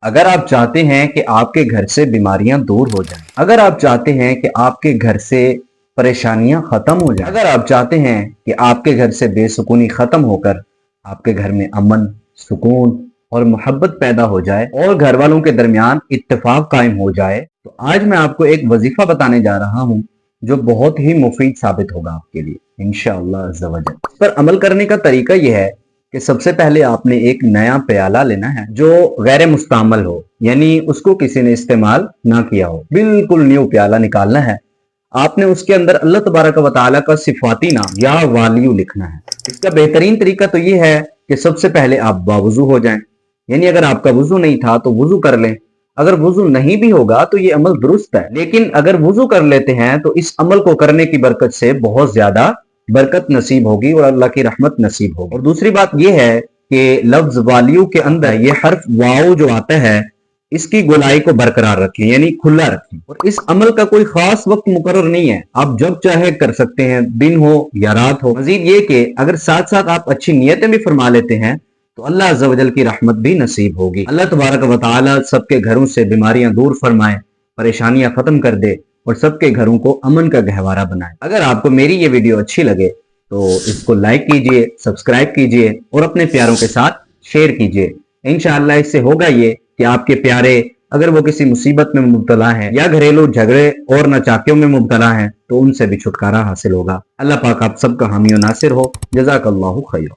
اگر آپ چاہتے ہیں کہ آپ کے گھر سے بیماریاں دور ہو جائیں، اگر آپ چاہتے ہیں کہ آپ کے گھر سے پریشانیاں ختم ہو جائیں، اگر آپ چاہتے ہیں کہ آپ کے گھر سے بے سکونی ختم ہو کر آپ کے گھر میں امن، سکون اور محبت پیدا ہو جائے اور گھر والوں کے درمیان اتفاق قائم ہو جائے، تو آج میں آپ کو ایک وظیفہ بتانے جا رہا ہوں جو بہت ہی مفید ثابت ہوگا آپ کے لیے انشاءاللہ عز و جل۔ اس پر عمل کرنے کا طریقہ یہ ہے کہ سب سے پہلے آپ نے ایک نیا پیالہ لینا ہے جو غیر مستعمل ہو، یعنی اس کو کسی نے استعمال نہ کیا ہو، بالکل نیو پیالہ نکالنا ہے۔ آپ نے اس کے اندر اللہ تبارک و تعالیٰ کا صفاتی نام یا والیو لکھنا ہے۔ اس کا بہترین طریقہ تو یہ ہے کہ سب سے پہلے آپ باوضو ہو جائیں، یعنی اگر آپ کا وضو نہیں تھا تو وضو کر لیں، اگر وضو نہیں بھی ہوگا تو یہ عمل درست ہے، لیکن اگر وضو کر لیتے ہیں تو اس عمل کو کرنے کی برکت سے بہت زیادہ برکت نصیب ہوگی اور اللہ کی رحمت نصیب ہوگی۔ اور دوسری بات یہ ہے کہ لفظ والیو کے اندر یہ حرف واو جو آتا ہے اس کی گولائی کو برقرار رکھیں، یعنی کھلا رکھیں، اور اس عمل کا کوئی خاص وقت مقرر نہیں ہے، آپ جب چاہے کر سکتے ہیں، دن ہو یا رات ہو۔ مزید یہ کہ اگر ساتھ ساتھ آپ اچھی نیتیں بھی فرما لیتے ہیں تو اللہ عز و جل کی رحمت بھی نصیب ہوگی۔ اللہ تبارک و تعالی سب کے گھروں سے بیماریاں دور فرمائے، پریشانیاں ختم کر دے اور سب کے گھروں کو امن کا گہوارہ بنائے۔ اگر آپ کو میری یہ ویڈیو اچھی لگے تو اس کو لائک کیجئے، سبسکرائب کیجئے اور اپنے پیاروں کے ساتھ شیئر کیجئے۔ انشاءاللہ اس سے ہوگا یہ کہ آپ کے پیارے اگر وہ کسی مصیبت میں مبتلا ہیں یا گھریلو جھگڑے اور ناچاکیوں میں مبتلا ہیں تو ان سے بھی چھٹکارا حاصل ہوگا۔ اللہ پاک آپ سب کا حامی و ناصر ہو۔ جزاک اللہ خیر۔